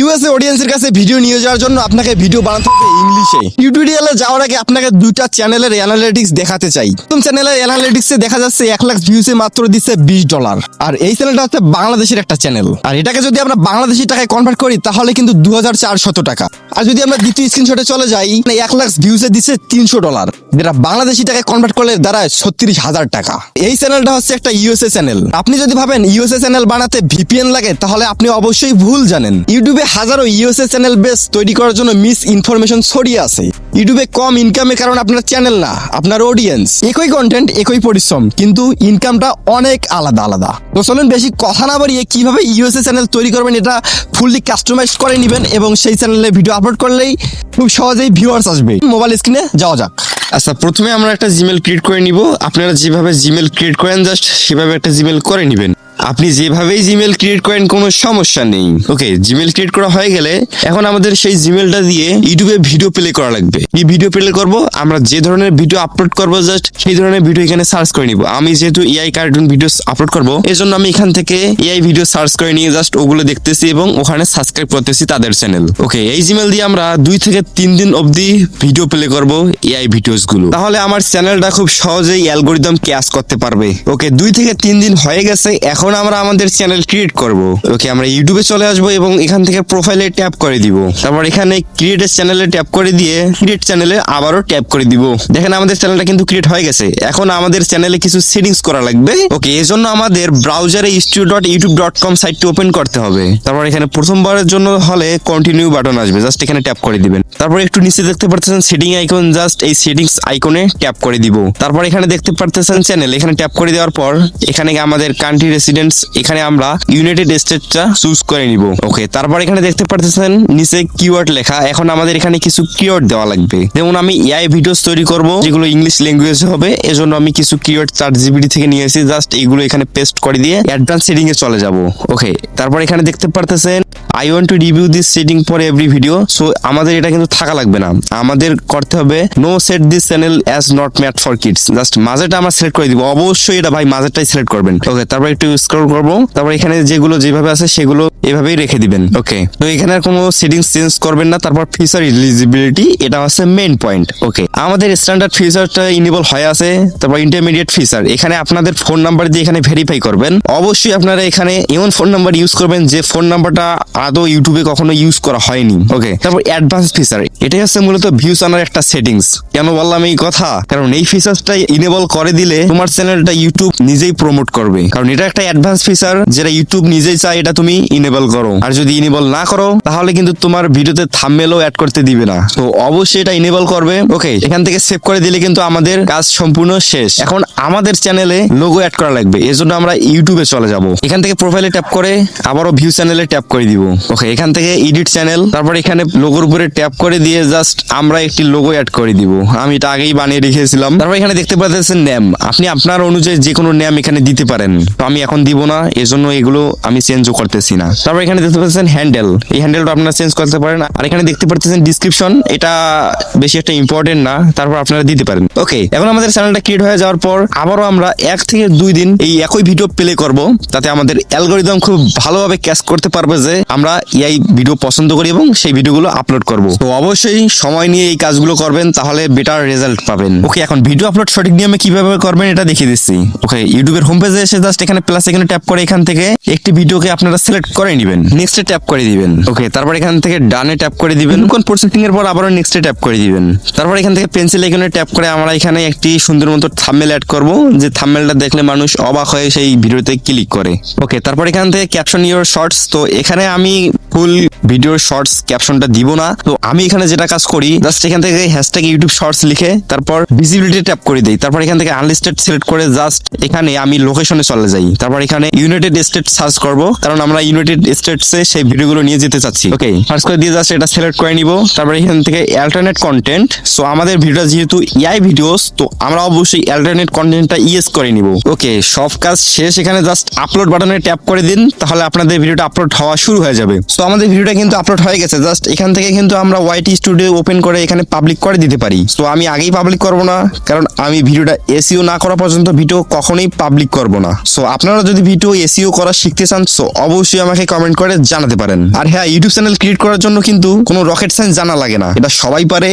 USA অডিয়েন্সের কাছে video নিয়ে যাওয়ার জন্য আপনাকে ভিডিও বানাতে হবে ইংলিশে। টিউটোরিয়ালে যাওয়ার আগে আপনাকে দুইটা চ্যানেলের অ্যানালিটিক্স দেখাতে চাই। প্রথম চ্যানেলের অ্যানালিটিক্সে দেখা যাচ্ছে 1 লাখ ভিউসে মাত্র দিচ্ছে $20। আর এই চ্যানেলটা হচ্ছে বাংলাদেশের একটা চ্যানেল। আর এটাকে যদি আমরা বাংলাদেশি টাকায় কনভার্ট করি তাহলে কিন্তু 2400 টাকা। আর যদি আমরা দ্বিতীয় স্ক্রিনশটে চলে যাই, 1 লাখ ভিউসে দিচ্ছে $300, যেটা বাংলাদেশি টাকায় কনভার্ট করলে দাঁড়ায় 36,000 টাকা। এই চ্যানেলটা হচ্ছে একটা ইউএসএ চ্যানেল। আপনি যদি ভাবেন ইউএসএ চ্যানেল বানাতে ভিপিএন লাগে তাহলে আপনি অবশ্যই ভুল জানেন। ইউটিউবে হাজারো ইউএসএ চ্যানেল বেস তৈরি করার জন্য মিস ইনফরমেশন ছড়িয়ে আছে। ইউটিউবে কম ইনকামের কারণ আপনার চ্যানেল না, আপনার অডিয়েন্স। একই কন্টেন্ট, একই পরিশ্রম, কিন্তু ইনকামটা অনেক আলাদা আলাদা। তো চলুন বেশি কথা না বাড়িয়ে কিভাবে ইউএসএ চ্যানেল তৈরি করবেন এটা ফুললি কাস্টমাইজ করে নেবেন এবং সেই চ্যানেলে ভিডিও আপলোড করলেই খুব সহজেই ভিউয়ার্স আসবে। মোবাইল স্ক্রিনে যাওয়া যাক। আচ্ছা, প্রথমে আমরা একটা জিমেল ক্রিয়েট করে নিব। আপনারা যেভাবে জিমেল ক্রিয়েট করেন জাস্ট সেভাবে একটা জিমেল করে নেবেন। আপনি যেভাবেই জিমেল ক্রিয়েট করেন কোনো সমস্যা নেই। ওকে, জিমেল ক্রিয়েট করা হয়ে গেলে এখন আমাদের সেই জিমেলটা দিয়ে ইউটিউবে ভিডিও প্লে করা লাগবে। কি ভিডিও প্লে করব? আমরা যে ধরনের ভিডিও আপলোড করব জাস্ট সেই ধরনের ভিডিও এখানে সার্চ করে নিব। আমি যেহেতু এআই কার্টুন ভিডিও আপলোড করব, এজন্য আমি এখান থেকে এআই ভিডিও সার্চ করে নিয়ে জাস্ট ওগুলো দেখতেছি এবং ওখানে সাবস্ক্রাইব করতেছি তাদের চ্যানেল। ওকে, এই জিমেল দিয়ে আমরা 2 থেকে 3 দিন অবধি ভিডিও প্লে করব এআই ভিডিওস গুলো। তাহলে আমার চ্যানেলটা খুব সহজেই অ্যালগরিদম ক্যাচ করতে পারবে। ওকে, 2 থেকে 3 দিন হয়ে গেছে। এখন আমরা আমাদের চ্যানেল ক্রিয়েট করব। ওকে, আমরা ইউটিউবে চলে আসবো এবং এখান থেকে প্রোফাইলে ট্যাপ করে দিব। তারপর এখানে ক্রিয়েট চ্যানেলে ট্যাপ করে দিয়ে ক্রিয়েট চ্যানেলে আবারও ট্যাপ করে দিব। দেখেন আমাদের চ্যানেলটা কিন্তু ক্রিয়েট হয়ে গেছে। এখন আমাদের চ্যানেলে কিছু সেটিংস করা লাগবে। ওকে, এজন্য আমাদের ব্রাউজারে studio.youtube.com সাইটটি ওপেন করতে হবে। তারপর এখানে প্রথমবারের জন্য হলে কন্টিনিউ বাটন আসবে, জাস্ট এখানে ট্যাপ করে দিবেন। তারপর একটু নিচে দেখতে পাচ্ছেন সেটিং আইকন, জাস্ট এই সেটিংস আইকনে ট্যাপ করে দিব। তারপর এখানে দেখতে পাচ্ছেন চ্যানেল, এখানে ট্যাপ করে দেওয়ার পর এখানে আমাদের কান্ট্রি রেসিডেন্স, এখানে আমরা ইউনাইটেড স্টেটসটা চুজ করে নিব। ওকে, তারপর এখানে দেখতে পাচ্ছেন নিচে কিওয়ার্ড লেখা। এখন আমাদের এখানে কিছু কিওয়ার্ড দেওয়া লাগবে। যেমন আমি এআই ভিডিওস তৈরি করব যেগুলো ইংলিশ ল্যাঙ্গুয়েজে হবে, এজন্য আমি কিছু কিওয়ার্ড ChatGPT থেকে নিয়ে এসেছি। জাস্ট এইগুলো এখানে পেস্ট করে দিয়ে অ্যাডভান্স সেটিং এ চলে যাব। ওকে, তারপর এখানে দেখতে পাচ্ছেন I want to review this setting for every video. So আমাদের এটা কিন্তু থাকা লাগবে না, আমাদের করতে হবে no set this channel as not made for kids. Just মাঝেটা আমরা সিলেক্ট করে দিব। অবশ্যই এটা ভাই মাঝেরটাই সিলেক্ট করবেন। ওকে, তারপর একটু স্ক্রল করব। তারপর এখানে যেগুলো যেভাবে আছে সেগুলো এভাবেই রেখে দিবেন। ওকে, তো এখানে কোনো সেটিংস চেঞ্জ করবেন না। তারপর ফিচার এলিজিবিলিটি, এটা হচ্ছে মেইন পয়েন্ট। ওকে, আমাদের স্ট্যান্ডার্ড ফিচারটা ইনেবল হয়ে আছে। তারপর ইন্টারমিডিয়েট ফিচার, এখানে আপনাদের ফোন নাম্বার দিয়ে এখানে ভেরিফাই করবেন। অবশ্যই আপনারা এখানে এমন ফোন নাম্বার ইউজ করবেন যে ফোন নাম্বারটা আদৌ ইউটিউবে কখনো ইউজ করা হয়নি। ওকে, তারপর অ্যাডভান্স ফিচার, এটাই হচ্ছে মূলত ভিউস আনার একটা সেটিংস। কেন বললাম এই কথা? কারণ এই ফিচারটা ইনেবল করে দিলে তোমার চ্যানেলটা ইউটিউব নিজেই প্রমোট করবে। কারণ এটা একটা অ্যাডভান্স ফিচার যেটা ইউটিউব নিজেই চায় এটা তুমি ইনেবল করো। আর যদি ইনেবল না করো তাহলে কিন্তু তোমার ভিডিওতে থাম্বনেলও অ্যাড করতে দিবে না। তো অবশ্যই এটা ইনেবল করবে। ওকে, এখান থেকে সেভ করে দিলে কিন্তু আমাদের কাজ সম্পূর্ণ শেষ। এখন আমাদের চ্যানেলে লোগো অ্যাড করা লাগবে, এজন্য আমরা ইউটিউবে চলে যাব। এখান থেকে প্রোফাইলে ট্যাপ করে আবারও ভিউ চ্যানেলে ট্যাপ করে দিব। ওকে, এখান থেকে এডিট চ্যানেল, তারপর এখানে লোগোর উপরে ট্যাপ করে দিয়ে জাস্ট আমরা একটি লোগো অ্যাড করে দিব। আমি এটা আগেই বানিয়ে রেখেছিলাম। তারপর এখানে দেখতে পাচ্ছেন নেম, আপনি আপনার অনুযায়ী যে কোনো নেম এখানে দিতে পারেন। তো আমি এখন দিব না, এজন্য এগুলো আমি চেঞ্জও করতেছি না। তারপর এখানে দেখতে পাচ্ছেন হ্যান্ডেল, এই হ্যান্ডেলটা আপনারা চেঞ্জ করতে পারেন। আর এখানে দেখতে পাচ্ছেন ডিসক্রিপশন, এটা বেশি একটা ইম্পর্টেন্ট না, তারপর আপনারা দিতে পারেন। ওকে, এখন আমাদের চ্যানেলটা ক্রিয়েট হয়ে যাওয়ার পর আবারও আমরা 1 থেকে 2 দিন এই একই ভিডিও প্লে করব, তাতে আমাদের অ্যালগরিদম খুব ভালোভাবে ক্যাচ করতে পারবে যে আমরা এই ভিডিও পছন্দ করি এবং সেই ভিডিওগুলো আপলোড করব। তো অবশ্যই সময় নিয়ে এই কাজগুলো করবেন, তাহলে বেটার রেজাল্ট পাবেন। ওকে, এখন ভিডিও আপলোড সঠিক নিয়মে কিভাবে করবেন এটা দেখিয়ে দিচ্ছি। ওকে, ইউটিউবের হোম পেজে এসে জাস্ট এখানে প্লাস এখানে ট্যাপ করে এখান থেকে একটি ভিডিওকে আপনারা সিলেক্ট করে নেবেন, নেক্সটে ট্যাপ করে দিবেন। ওকে, তারপর এখান থেকে ডানে ট্যাপ করে দিবেন। কোন প্রসেসিং এর পর আবারও নেক্সটে ট্যাপ করে দিবেন। তারপর এখান থেকে পেন্সিল আইকনে ট্যাপ করে আমরা এখানে একটি সুন্দর মতো থাম্বনেল অ্যাড করব, যে থাম্বনেলটা দেখলে মানুষ অবাক হয়ে সেই ভিডিওতে ক্লিক করে। ওকে, তারপর এখান থেকে ক্যাপশন ইওর শর্টস, তো এখানে আমি ফুল ভিডিওর শর্টস ক্যাপশনটা দিব না। তো আমি এখানে যেটা কাজ করি জাস্ট এখান থেকে হ্যাশট্যাগ ইউটিউব শর্টস লিখে তারপর ভিজিবিলিটি ট্যাপ করে দেই। তারপর এখান থেকে আনলিস্টেড সিলেক্ট করে জাস্ট এখানে আমি লোকেশনে চলে যাই। তারপর এখানে ইউনাইটেড স্টেটস সার্চ করব, কারণ আমরা ইউনাইটেড স্টেটসে সেই ভিডিওগুলো নিয়ে যেতে চাচ্ছি। ওকে, সার্চ করে দিয়ে জাস্ট এটা সিলেক্ট করে নিব। তারপর এখান থেকে অ্যালটারনেট কন্টেন্ট, সো আমাদের ভিডিওটা যেহেতু এআই ভিডিওস, তো আমরা অবশ্যই অ্যালটারনেট কন্টেন্টটা ইয়েস করে নিব। ওকে, সব কাজ শেষ। এখানে জাস্ট আপলোড বাটনে ট্যাপ করে দিন, তাহলে আপনাদের ভিডিওটা আপলোড হওয়া শুরু হয়ে যাবে। সো আমাদের ভিডিওটা কিন্তু আপলোড হয়ে গেছে, জাস্ট এখান থেকে কিন্তু আমরা ওয়াইটি স্টুডিও ওপেন করে এখানে পাবলিক করে দিতে পারি। সো আমি আগেই পাবলিক করব না, কারণ আমি ভিডিওটা এসইও না করা পর্যন্ত ভিডিও কখনোই পাবলিক করব না। সো আপনারা যদি ভিডিও এসইও করা শিখতে চান, সো অবশ্যই আমাকে কমেন্ট করে জানাতে পারেন। আর হ্যাঁ, ইউটিউব চ্যানেল ক্রিয়েট করার জন্য কিন্তু কোনো রকেট সায়েন্স জানা লাগে না, এটা সবাই পারে।